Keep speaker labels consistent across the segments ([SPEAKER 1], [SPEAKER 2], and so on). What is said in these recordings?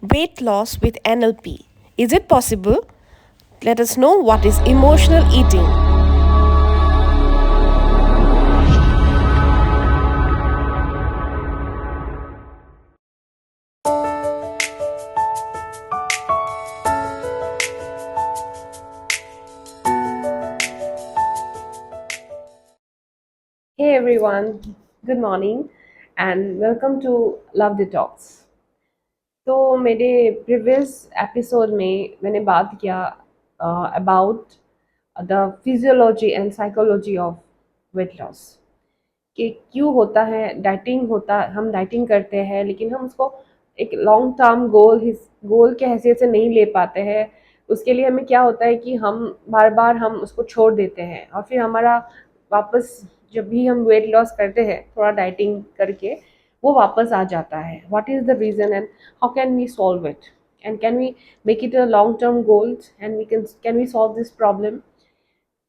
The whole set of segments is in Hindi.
[SPEAKER 1] Weight loss with NLP. Is it possible? Let us know what is emotional eating.
[SPEAKER 2] Hey everyone, good morning and welcome to Love Detox. तो मेरे प्रीवियस एपिसोड में मैंने बात किया about the physiology and psychology of weight loss कि क्यों होता है डाइटिंग होता हम डाइटिंग करते हैं लेकिन हम उसको एक लॉन्ग टर्म गोल के हैसियत से नहीं ले पाते हैं। उसके लिए हमें क्या होता है कि हम बार बार हम उसको छोड़ देते हैं और फिर हमारा वापस जब भी हम वेट लॉस करते हैं थोड़ा डाइटिंग करके वो वापस आ जाता है। What is the reason and how can we solve it and can we make it a long term goals and we can we solve this problem.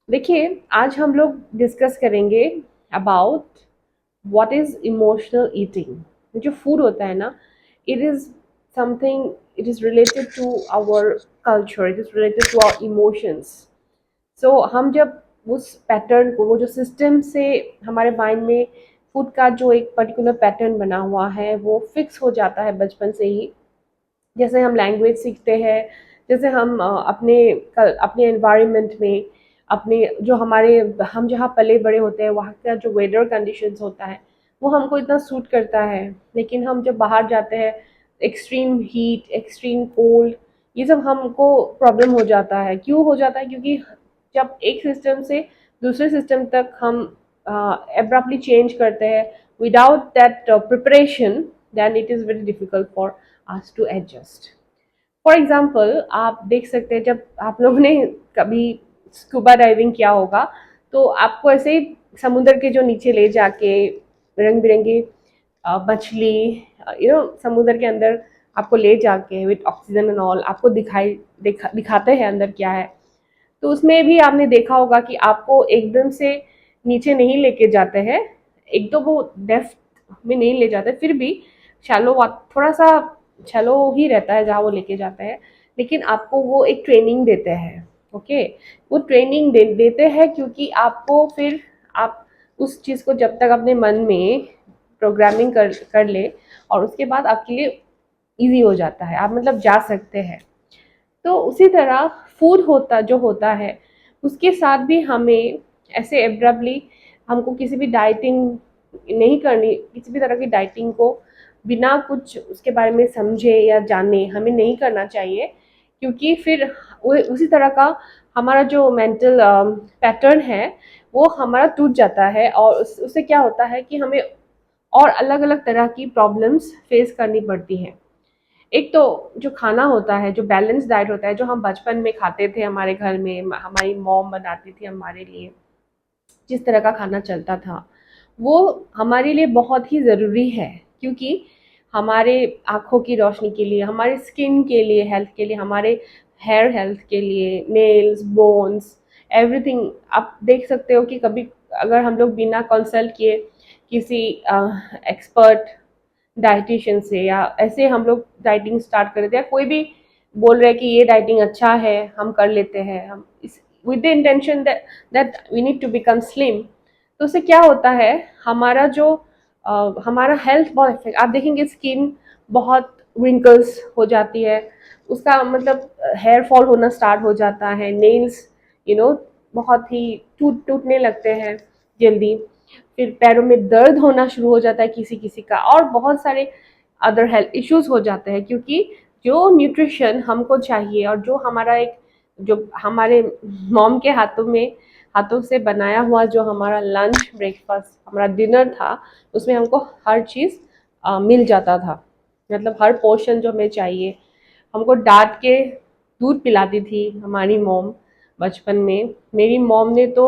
[SPEAKER 2] देखिए, आज हम लोग डिस्कस करेंगे about what is emotional eating. जो फूड होता है ना, it is something, it is related to our culture, it is related to our emotions. So हम जब उस पैटर्न को, वो जो सिस्टम से हमारे माइंड में फूड का जो एक पर्टिकुलर पैटर्न बना हुआ है वो फिक्स हो जाता है बचपन से ही। जैसे हम लैंग्वेज सीखते हैं, जैसे हम अपने एनवायरनमेंट में, अपने जो हमारे हम जहाँ पले बड़े होते हैं वहाँ का जो वेदर कंडीशंस होता है वो हमको इतना सूट करता है। लेकिन हम जब बाहर जाते हैं, एक्सट्रीम हीट, एक्सट्रीम कोल्ड, ये सब हमको प्रॉब्लम हो जाता है। क्यों हो जाता है? क्योंकि जब एक सिस्टम से दूसरे सिस्टम तक हम एब्रप्टली चेंज करते हैं without that preparation, then it is very difficult for us to adjust. For example, आप देख सकते हैं जब आप लोगों ने कभी स्कूबा डाइविंग किया होगा तो आपको ऐसे ही समुद्र के जो नीचे ले जाके रंग बिरंगी मछली, समुद्र के अंदर आपको ले जाके विथ ऑक्सीजन एंड ऑल आपको दिखाते हैं अंदर क्या है। तो उसमें भी आपने देखा होगा कि आपको एकदम से नीचे नहीं लेके जाते हैं, एक तो वो डेप्थ में नहीं ले जाते, फिर भी शैलो, थोड़ा सा शैलो ही रहता है जहाँ वो लेके जाते हैं। लेकिन आपको वो एक ट्रेनिंग देते हैं। ओके, वो ट्रेनिंग देते हैं क्योंकि आपको फिर आप उस चीज़ को जब तक अपने मन में प्रोग्रामिंग कर कर ले और उसके बाद आपके लिए इजी हो जाता है, आप मतलब जा सकते हैं। तो उसी तरह फूड जो होता है उसके साथ भी हमें ऐसे एब्रप्टली हमको किसी भी डाइटिंग नहीं करनी, किसी भी तरह की डाइटिंग को बिना कुछ उसके बारे में समझे या जाने हमें नहीं करना चाहिए। क्योंकि फिर उसी तरह का हमारा जो मेंटल पैटर्न है वो हमारा टूट जाता है और उससे क्या होता है कि हमें और अलग अलग तरह की प्रॉब्लम्स फेस करनी पड़ती हैं। एक तो जो खाना होता है, जो बैलेंस डाइट होता है, जो हम बचपन में खाते थे, हमारे घर में हमारी मॉम बनाती थी हमारे लिए, जिस तरह का खाना चलता था वो हमारे लिए बहुत ही ज़रूरी है। क्योंकि हमारे आँखों की रोशनी के लिए, हमारे स्किन के लिए, हेल्थ के लिए, हमारे हेयर हेल्थ के लिए, नेल्स, बोन्स, एवरीथिंग। आप देख सकते हो कि कभी अगर हम लोग बिना कंसल्ट किए किसी एक्सपर्ट डाइटिशियन से या ऐसे हम लोग डाइटिंग स्टार्ट कर देते हैं, कोई भी बोल रहे हैं कि ये डाइटिंग अच्छा है, हम कर लेते हैं, हम इस with the intention that we need to become slim. तो उससे क्या होता है, हमारा जो हमारा हेल्थ बहुत इफेक्ट, आप देखेंगे स्किन बहुत रिंकल्स हो जाती है, उसका मतलब हेयर फॉल होना स्टार्ट हो जाता है, नेल्स यू नो बहुत ही टूटने लगते हैं जल्दी, फिर पैरों में दर्द होना शुरू हो जाता है किसी किसी का, और बहुत सारे अदर हेल्थ इश्यूज हो जाते हैं। क्योंकि जो न्यूट्रिशन हमको चाहिए और जो हमारा एक, जो हमारे मॉम के हाथों से बनाया हुआ जो हमारा लंच, ब्रेकफास्ट, हमारा डिनर था, उसमें हमको हर चीज़ मिल जाता था। मतलब हर पोर्शन जो हमें चाहिए, हमको डांट के दूध पिलाती थी हमारी मॉम बचपन में। मेरी मॉम ने तो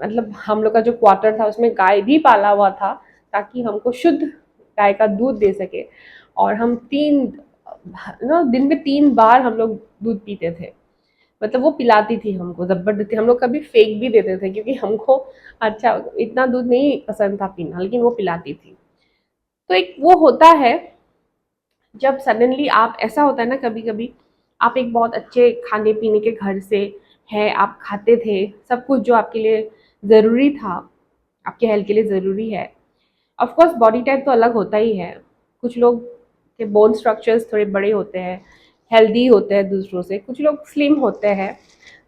[SPEAKER 2] मतलब हम लोग का जो क्वार्टर था उसमें गाय भी पाला हुआ था ताकि हमको शुद्ध गाय का दूध दे सके। और हम दिन में 3 बार हम लोग दूध पीते थे। मतलब वो पिलाती थी हमको जबरदस्ती, हम लोग कभी फेंक भी देते थे क्योंकि हमको अच्छा इतना दूध नहीं पसंद था पीना, लेकिन वो पिलाती थी। तो एक वो होता है जब सडनली आप, ऐसा होता है ना कभी कभी, आप एक बहुत अच्छे खाने पीने के घर से है, आप खाते थे सब कुछ जो आपके लिए ज़रूरी था, आपके हेल्थ के लिए ज़रूरी है। ऑफ कोर्स बॉडी टाइप तो अलग होता ही है, कुछ लोग के बोन स्ट्रक्चर्स थोड़े बड़े होते हैं, हेल्दी होते हैं दूसरों से, कुछ लोग स्लिम होते हैं,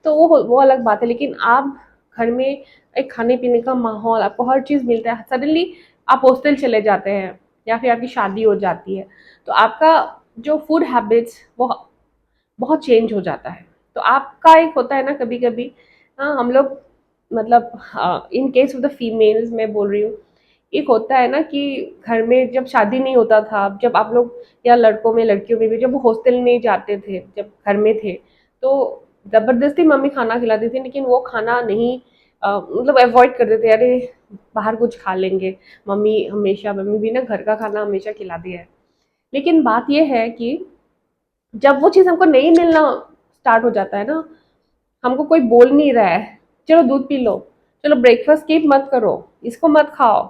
[SPEAKER 2] तो वो अलग बात है। लेकिन आप घर में एक खाने पीने का माहौल, आपको हर चीज़ मिलता है, सडनली आप हॉस्टल चले जाते हैं या फिर आपकी शादी हो जाती है, तो आपका जो फूड हैबिट्स वो बहुत चेंज हो जाता है। तो आपका एक होता है ना कभी कभी, हाँ हम लोग, मतलब in case of the females मैं बोल रही हूँ, एक होता है ना कि घर में जब शादी नहीं होता था, जब आप लोग, या लड़कों में लड़कियों में भी, जब वो हॉस्टल में जाते थे, जब घर में थे, तो ज़बरदस्ती मम्मी खाना खिलाती थी, लेकिन वो खाना नहीं, मतलब अवॉइड करते थे, अरे बाहर कुछ खा लेंगे, मम्मी भी ना घर का खाना हमेशा खिला दिया है। लेकिन बात यह है कि जब वो चीज़ हमको नहीं मिलना स्टार्ट हो जाता है ना, हमको कोई बोल नहीं रहा है, चलो दूध पी लो, चलो ब्रेकफास्ट स्किप मत करो, इसको मत खाओ,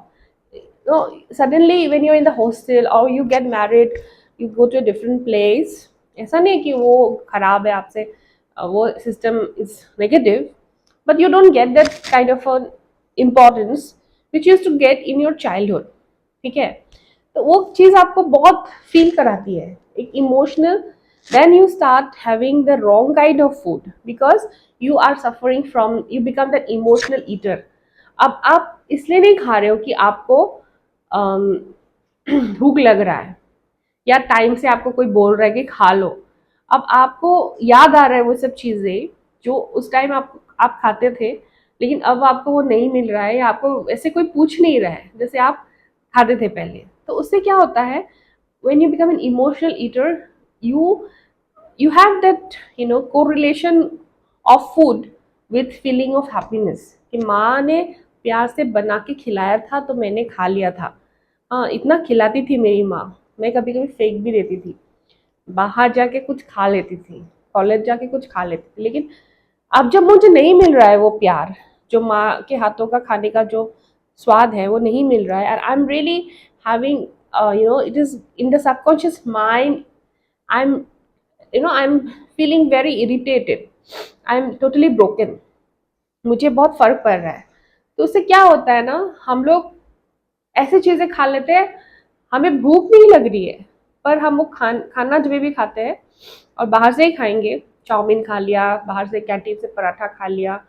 [SPEAKER 2] no, suddenly when you're in the hostel or you get married, you go to a different place, ऐसा नहीं कि वो खराब है आपसे, वो system is negative, but you don't get that kind of an importance which you used to get in your childhood, ठीक है? तो वो चीज़ आपको बहुत फील कराती है, एक emotional, then you start having the wrong kind of food because you are suffering from, you become that emotional eater। अब आप इसलिए नहीं खा रहे हो कि आपको अम, भूख लग रहा है या टाइम से आपको कोई बोल रहा है कि खा लो, अब आपको याद आ रहा है वो सब चीज़ें जो उस टाइम आप खाते थे, लेकिन अब आपको वो नहीं मिल रहा है, या आपको ऐसे कोई पूछ नहीं रहा है जैसे आप खाते थे पहले। तो उससे क्या होता है, when you become an emotional eater, you you have that, correlation of food with feeling of happiness, कि माँ ने प्यार से बना के खिलाया था तो मैंने खा लिया था। हाँ, इतना खिलाती थी मेरी माँ, मैं कभी कभी फेंक भी देती थी, बाहर जाके कुछ खा लेती थी, कॉलेज जाके कुछ खा लेती थी, लेकिन अब जब मुझे नहीं मिल रहा है वो प्यार, जो माँ के हाथों का खाने का जो स्वाद है वो नहीं मिल रहा है, और I am really having, it is in the subconscious mind, I am, I am feeling very irritated, I am totally broken, मुझे बहुत फर्क पड़ रहा है। तो उससे क्या होता है ना, हम लोग ऐसी चीजें खा लेते हैं, हमें भूख नहीं लग रही है, पर हम वो खाना जब भी खाते हैं, और बाहर से ही खाएंगे, चाउमीन खा लिया, बाहर से कैंटीन से पराठा खा लिया,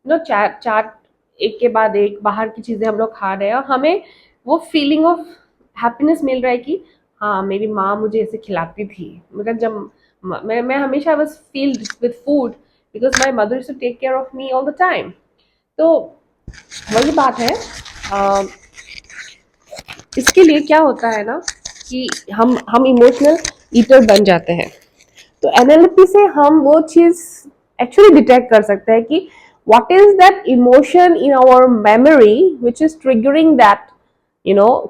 [SPEAKER 2] चाट चाट, एक के बाद एक बाहर की चीज़ें हम लोग खा रहे हैं, और हमें वो फीलिंग ऑफ हैप्पीनेस मिल रहा है कि हाँ मेरी माँ मुझे ऐसे खिलाती थी, मतलब जब मैं हमेशा बस filled with food because my mother is to take care of me all the time. तो वही बात है, अ, इसके लिए क्या होता है ना कि हम इमोशनल ईटर बन जाते हैं। तो एनएलपी से हम वो चीज़ एक्चुअली डिटेक्ट कर सकते हैं कि what is that emotion in our memory which is triggering that,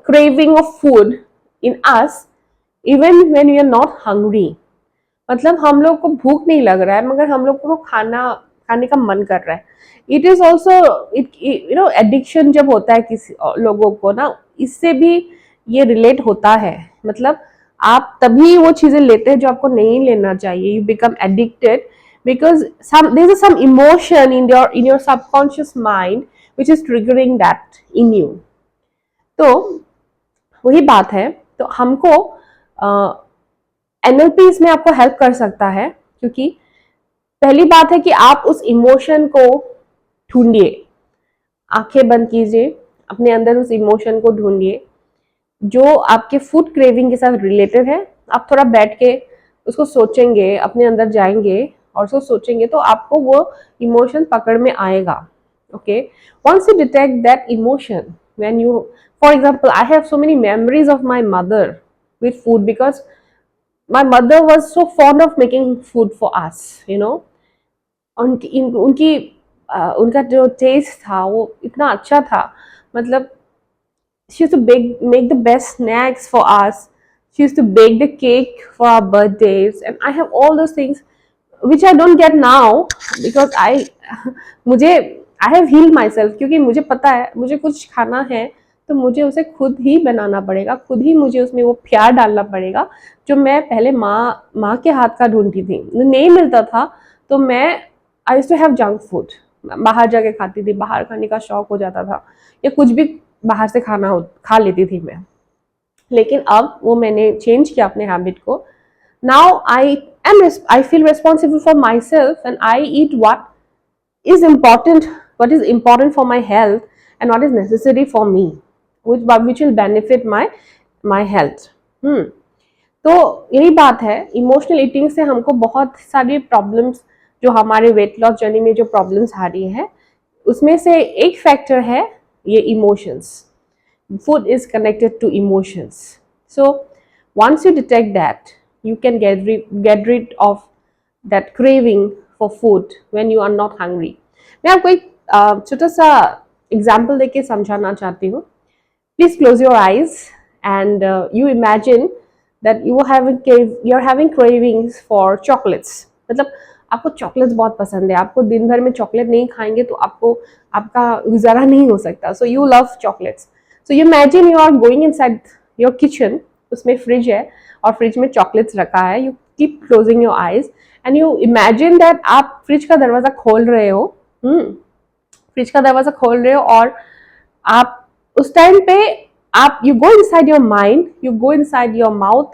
[SPEAKER 2] craving of food in us even when we are not hungry। मतलब हम लोग को भूख नहीं लग रहा है मगर हम लोग को खाने का मन कर रहा है। It is also, it addiction जब होता है किसी लोगों को ना, इससे भी ये रिलेट होता है। मतलब आप तभी वो चीजें लेते हैं जो आपको नहीं लेना चाहिए, you become addicted because there is some emotion in your subconscious mind which is triggering that in you। तो वही बात है, तो हमको एनएलपी इसमें आपको हेल्प कर सकता है, क्योंकि पहली बात है कि आप उस इमोशन को ढूंढिए, आंखें बंद कीजिए, अपने अंदर उस इमोशन को ढूंढिए जो आपके फूड क्रेविंग के साथ रिलेटेड है। आप थोड़ा बैठ के उसको सोचेंगे, अपने अंदर जाएंगे और उसको सोचेंगे तो आपको वो इमोशन पकड़ में आएगा। Okay, once you detect that emotion, when you, for example, I have so many memories of my mother with food because my mother was so fond of making food for us, उनकी उनका जो टेस्ट था वो इतना अच्छा था। मतलब she used to make the best snacks for us, she used to bake the cake for our birthdays, and I have all those things which I don't get now because मुझे I have healed myself, क्योंकि मुझे पता है मुझे कुछ खाना है तो मुझे उसे खुद ही बनाना पड़ेगा, खुद ही मुझे उसमें वो प्यार डालना पड़ेगा जो मैं पहले माँ के हाथ का ढूंढती थी, नहीं मिलता था तो मैं I used to have junk food, बाहर जाके खाती थी, बाहर खाने का शौक हो जाता था या कुछ भी बाहर से खा लेती थी मैं। लेकिन अब वो मैंने चेंज किया अपने हैबिट को। Now I feel responsible for my self and I eat is important what is important for my health and what is necessary for me, which will benefit my health. तो यही बात है, इमोशनल ईटिंग से हमको बहुत सारी प्रॉब्लम्स, जो हमारे वेट लॉस जर्नी में जो प्रॉब्लम्स आ रही है उसमें से एक फैक्टर है ये emotions. Food is connected to emotions. So once you detect that, you can get rid of that craving for food when you are not hungry. मैं आपको एक छोटा सा एग्जाम्पल देके समझाना चाहती हूँ. Please close your eyes and you imagine that you are having cravings for chocolates. मतलब आपको चॉकलेट्स बहुत पसंद है, आपको दिन भर में चॉकलेट नहीं खाएंगे तो आपका गुजारा नहीं हो सकता. So you love chocolates. So you imagine you are going inside your kitchen, उसमें फ्रिज है और फ्रिज में चॉकलेट्स रखा है. You keep closing your eyes and you imagine that आप फ्रिज का दरवाजा खोल रहे हो. फ्रिज का दरवाजा खोल रहे हो और आप उस टाइम पे आप you go inside your mind, you go inside your mouth,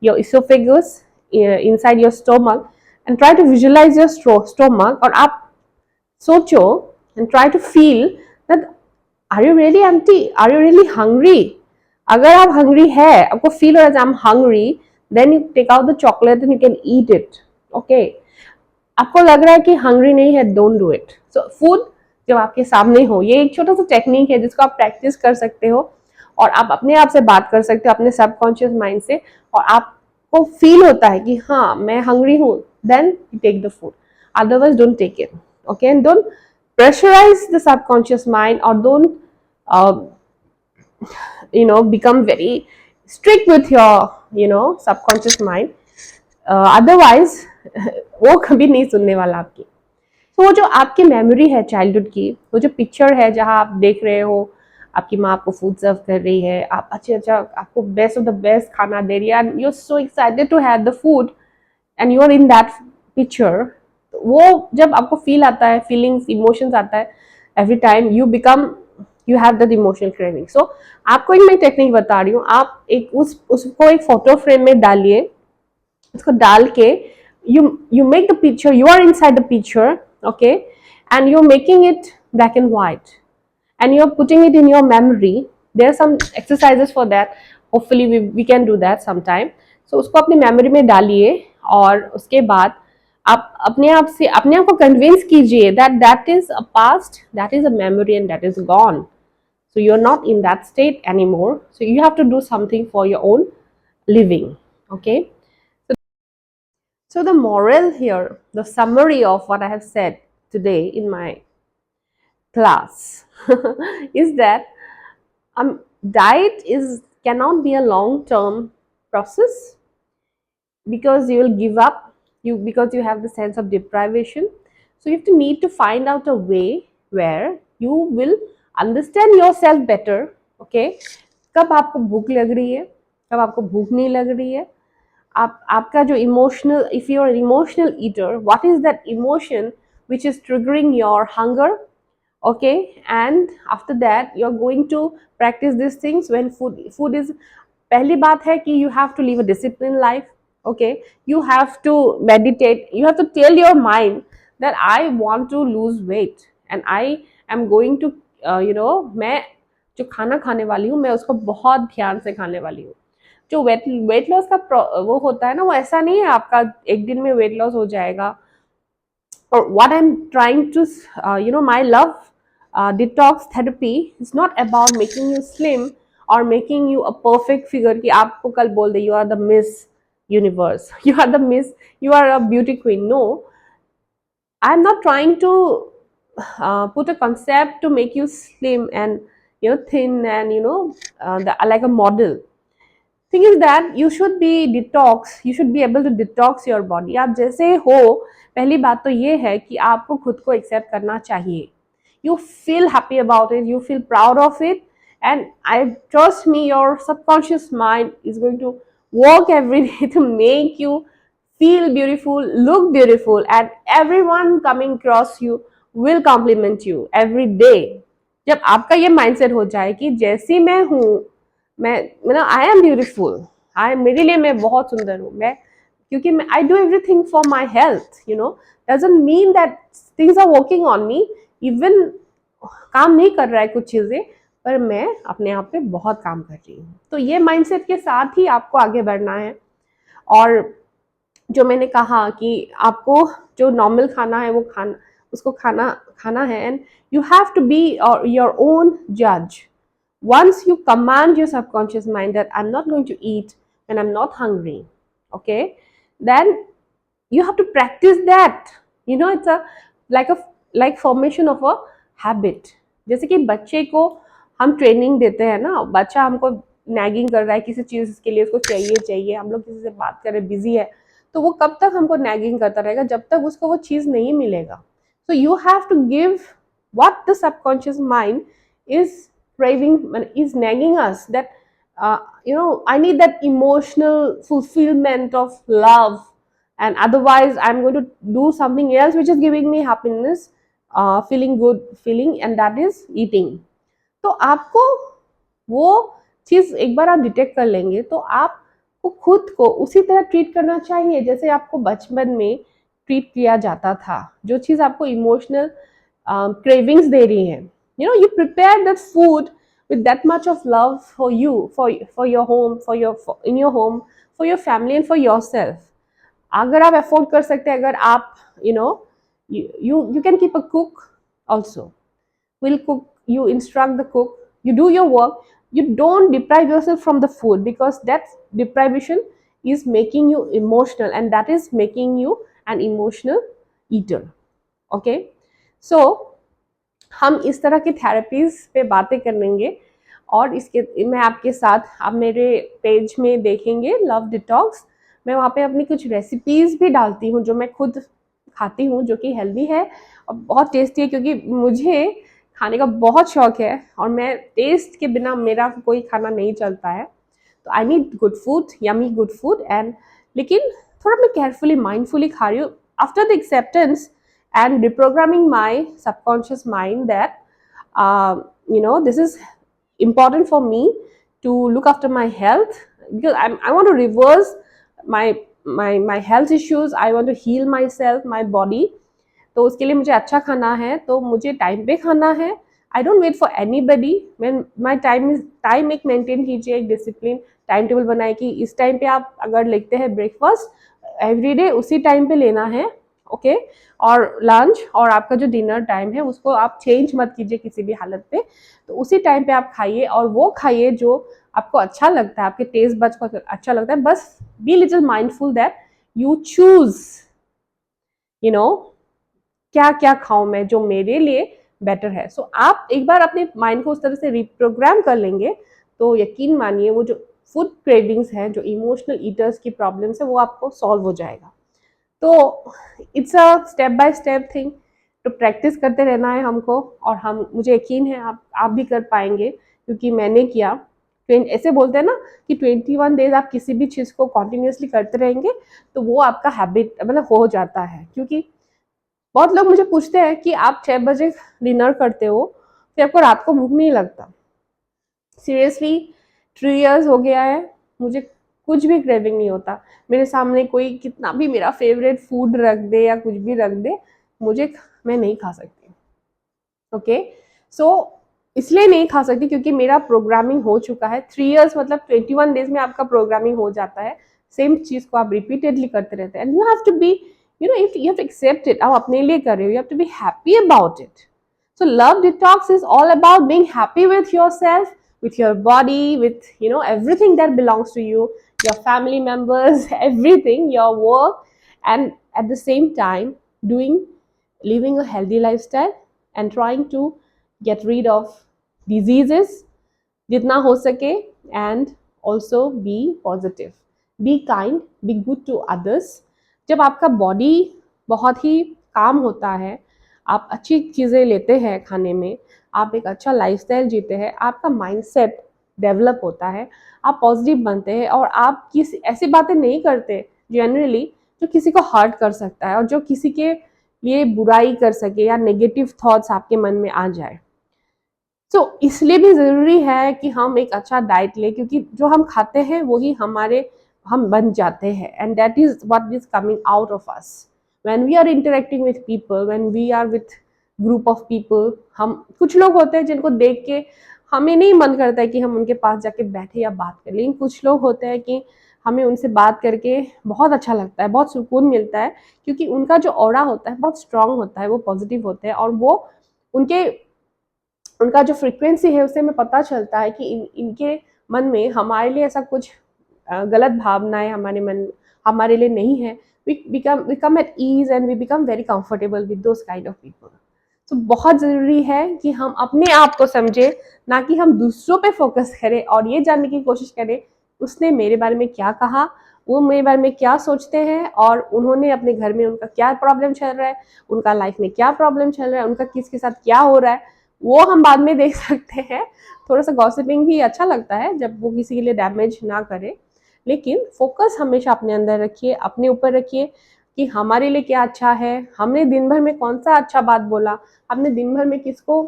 [SPEAKER 2] your oesophagus, inside your stomach and try to visualise your stomach. और आप सोचो and try to feel that are you really empty, are you really hungry. अगर आप हंग्री है, आपको फील हो रहा है I am hungry, then you take out the chocolate and you can eat it. Okay, आपको लग रहा है कि हंग्री नहीं है, don't do it. So food जब आपके सामने हो, ये एक छोटा सा टेक्निक है जिसको आप प्रैक्टिस कर सकते हो और आप अपने आप से बात कर सकते हो अपने सबकॉन्शियस माइंड से, और आपको फील होता है कि हाँ मैं हंग्री हूँ, then you take the food. Otherwise don't take it. Okay, and don't pressurize the subconscious mind or don't become very strict with your subconscious mind. Otherwise वो कभी नहीं सुनने वाला आपकी. तो वो जो आपकी मेमोरी है चाइल्डहुड की, वो जो पिक्चर है जहाँ आप देख रहे हो आपकी माँ आपको फूड सर्व कर रही है, आप अच्छा आपको बेस्ट ऑफ द बेस्ट खाना दे रही है and you are so excited to have the food and you are in that picture. वो जब आपको फील आता है, फीलिंग्स, इमोशंस आता है, every time you have that emotional craving. So आपको एक मैं टेक्निक बता रही हूँ, आप एक उसको एक फोटो फ्रेम में डालिए. उसको डाल के you make the picture, you are inside the picture, okay, and you're making it black and white and you're putting it in your memory. There are some exercises for that, hopefully we can do that sometime. So उसको अपनी मेमोरी में डालिए और उसके बाद आप अपने आप को कन्विंस कीजिए that is a past, that is a memory and that is gone. So you're not in that state anymore, so you have to do something for your own living. Okay, so the moral here, the summary of what I have said today in my class is that diet cannot be a long-term process because you will give up, because you have the sense of deprivation. So you have to need to find out a way where you will understand yourself better. Okay, कब आपको भूख लग रही है, कब आपको भूख नहीं लग रही है, आपका जो emotional, if you are an emotional eater, what is that emotion which is triggering your hunger. Okay, and after that you're going to practice these things when food is, पहली बात है कि you have to live a disciplined life. Okay, you have to meditate, you have to tell your mind that I want to lose weight and I am going to मैं जो खाना खाने वाली हूँ मैं उसको बहुत ध्यान से खाने वाली हूँ. जो वेट लॉस का वो होता है ना, वो ऐसा नहीं है आपका एक दिन में वेट लॉस हो जाएगा. और what I am trying to my love detox therapy is not about making you slim और making you a perfect figure कि आपको कल बोल दे you are the miss universe, you are the miss, you are a beauty queen. No, I'm not trying to put a concept to make you slim and thin and like a model. Thing is that you should be able to detox your body. आप जैसे हो, पहली बात तो ये है कि आपको खुद को एक्सेप्ट करना चाहिए. You feel happy about it, you feel proud of it and I trust me, your subconscious mind is going to work every day to make you feel beautiful, look beautiful, and everyone coming across you will compliment you every day. जब आपका ये माइंडसेट हो जाए कि जैसी मैं हूँ, मैं मतलब आई एम ब्यूटीफुल, आई मेरे लिए मैं बहुत सुंदर हूँ, मैं क्योंकि मैं I do everything for my health, you know, doesn't mean that things are working on me, even काम नहीं कर रहा है कुछ चीज़ें, पर मैं अपने आप पे बहुत काम कर रही हूँ। तो ये माइंडसेट के साथ ही आपको आगे बढ़ना है। और जो मैंने कहा कि आपको जो नॉर्मल खाना है वो खाना, उसको खाना खाना है, and you have to be your own जज. Once you command your subconscious mind that I'm not going to eat when I'm not hungry, okay, then you have to practice that. You know, it's a like a like formation of a habit. जैसे कि बच्चे को हम ट्रेनिंग देते हैं ना, बच्चा हमको नैगिंग कर रहा है किसी चीज़ के लिए, उसको चाहिए चाहिए, हम लोग किसी से बात कर रहे हैं, बिजी है, तो वो कब तक हमको नैगिंग करता रहेगा, जब तक उसको वो चीज़ नहीं मिलेगा. So you have to give what the subconscious mind is craving, is nagging us that you know, I need that emotional fulfillment of love, and otherwise I'm going to do something else which is giving me happiness, feeling good feeling, and that is eating. तो आपको वो चीज़ एक बार आप डिटेक्ट कर लेंगे तो आपको खुद को उसी तरह ट्रीट करना चाहिए जैसे आपको बचपन में ट्रीट किया जाता था. जो चीज़ आपको इमोशनल क्रेविंग्स दे रही हैं, you know, you prepare that food with that much of love for you, for your home, in your home, for your family and for yourself. अगर आप अफोर्ड कर सकते हैं, अगर आप you know, you can keep a cook also, will cook, you instruct the cook, you do your work, you don't deprive yourself from the food, because that deprivation is making you emotional, and that is making you an emotional eater. Okay, so हम इस तरह की थेरेपीज पे बातें करेंगे, और इसके मैं आपके साथ, आप मेरे पेज में देखेंगे लव डिटॉक्स, मैं वहाँ पे अपनी कुछ रेसिपीज़ भी डालती हूँ जो मैं खुद खाती हूँ, जो कि हेल्दी है और बहुत टेस्टी है, क्योंकि मुझे खाने का बहुत शौक है और मैं टेस्ट के बिना मेरा कोई खाना नहीं चलता है. तो I need good food, yummy good food, and लेकिन थोड़ा मैं केयरफुली माइंडफुली खा रही हूँ after the acceptance and reprogramming my subconscious mind that you know, this is important for me to look after my health, because I want to reverse my health issues, I want to heal myself, my body. तो उसके लिए मुझे अच्छा खाना है, तो मुझे टाइम पे खाना है. I don't wait for anybody. When my time एक मेंटेन कीजिए, एक डिसिप्लिन टाइम टेबल बनाए कि इस टाइम पे आप अगर लेते हैं ब्रेकफास्ट एवरीडे उसी टाइम पे लेना है, ओके, और लंच और आपका जो डिनर टाइम है उसको आप चेंज मत कीजिए किसी भी हालत पे. तो उसी टाइम पे आप खाइए, और वो खाइए जो आपको अच्छा लगता है, आपके टेस्ट बड्स को अच्छा लगता है. बस be little mindful that you choose, you know, क्या क्या खाऊं मैं जो मेरे लिए बेटर है. सो आप एक बार अपने माइंड को उस तरह से रिप्रोग्राम कर लेंगे तो यकीन मानिए वो जो फूड क्रेविंग्स है, जो इमोशनल ईटर्स की प्रॉब्लम्स है, वो आपको सॉल्व हो जाएगा. तो it's a step by step thing, तो प्रैक्टिस करते रहना है हमको, और हम, मुझे यकीन है आप भी कर पाएंगे, क्योंकि मैंने किया. ऐसे बोलते हैं ना कि 21 डेज आप किसी भी चीज़ को कॉन्टिन्यूसली करते रहेंगे तो वो आपका हैबिट मतलब हो जाता है. क्योंकि बहुत लोग मुझे पूछते हैं कि आप 6 बजे डिनर करते हो, फिर आपको रात को भूख नहीं लगता. सीरियसली 3 इयर्स हो गया है, मुझे कुछ भी क्रेविंग नहीं होता. मेरे सामने कोई कितना भी मेरा फेवरेट फूड रख दे या कुछ भी रख दे, मैं नहीं खा सकती. ओके, सो इसलिए नहीं खा सकती क्योंकि मेरा प्रोग्रामिंग हो चुका है. 3 इयर्स मतलब 21 डेज में आपका प्रोग्रामिंग हो जाता है. सेम चीज़ को आप रिपीटेडली करते रहते हैं, and you have to be, you know, you have to accept it. आप अपने लिए कर रहे हो, you have to be happy about it. So love detox is all about being happy with yourself, with your body, with, you know, everything that belongs to you, your family members, everything, your work, and at the same time living a healthy lifestyle and trying to get rid of diseases जितना हो सके, and also be positive, be kind, be good to others. जब आपका बॉडी बहुत ही काम होता है, आप अच्छी चीज़ें लेते हैं खाने में, आप एक अच्छा लाइफस्टाइल जीते हैं, आपका माइंडसेट डेवलप होता है, आप पॉजिटिव बनते हैं और आप किसी ऐसी बातें नहीं करते जनरली जो किसी को हर्ट कर सकता है और जो किसी के लिए बुराई कर सके या नेगेटिव थॉट्स आपके मन में आ जाए। तो इसलिए भी ज़रूरी है कि हम एक अच्छा डाइट लें, क्योंकि जो हम खाते हैं वही हम बन जाते हैं, and that is what is coming out of us when we are interacting with people, when we are with group of people. हम कुछ लोग होते हैं जिनको देख के हमें नहीं मन करता है कि हम उनके पास जाके बैठे या बात करें, लेकिन कुछ लोग होते हैं कि हमें उनसे बात करके बहुत अच्छा लगता है, बहुत सुकून मिलता है, क्योंकि उनका जो ऑरा होता है बहुत स्ट्रांग होता है, वो पॉजिटिव होते हैं और वो उनके उनका जो फ्रीक्वेंसी है उससे हमें पता चलता है कि इनके मन में हमारे लिए ऐसा कुछ गलत भावनाएं हमारे लिए नहीं है। We come at ease and we become very comfortable with those kind of people. तो बहुत ज़रूरी है कि हम अपने आप को समझें, ना कि हम दूसरों पे फोकस करें और ये जानने की कोशिश करें उसने मेरे बारे में क्या कहा, वो मेरे बारे में क्या सोचते हैं और उन्होंने अपने घर में उनका क्या प्रॉब्लम चल रहा है, उनका लाइफ में क्या प्रॉब्लम चल रहा है, उनका किसके साथ क्या हो रहा है, वो हम बाद में देख सकते हैं। थोड़ा सा गॉसिपिंग भी अच्छा लगता है जब वो किसी के लिए डैमेज ना करे, लेकिन फोकस हमेशा अपने अंदर रखिए, अपने ऊपर रखिए कि हमारे लिए क्या अच्छा है, हमने दिन भर में कौन सा अच्छा बात बोला, हमने दिन भर में किसको।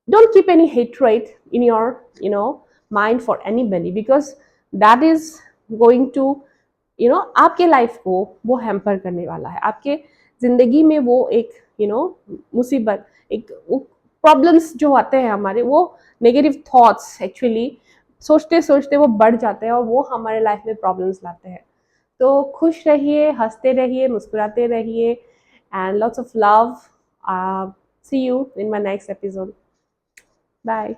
[SPEAKER 2] don't keep any hatred in your mind for anybody, because that is going to आपके लाइफ को वो हैम्पर करने वाला है, आपके ज़िंदगी में वो एक मुसीबत, एक वो प्रॉब्लम्स जो आते हैं हमारे, वो नेगेटिव थॉट्स एक्चुअली सोचते सोचते वो बढ़ जाते हैं और वो हमारे लाइफ में प्रॉब्लम्स लाते हैं। तो खुश रहिए, हंसते रहिए, मुस्कुराते रहिए, and lots of love. See you in my next episode. Bye.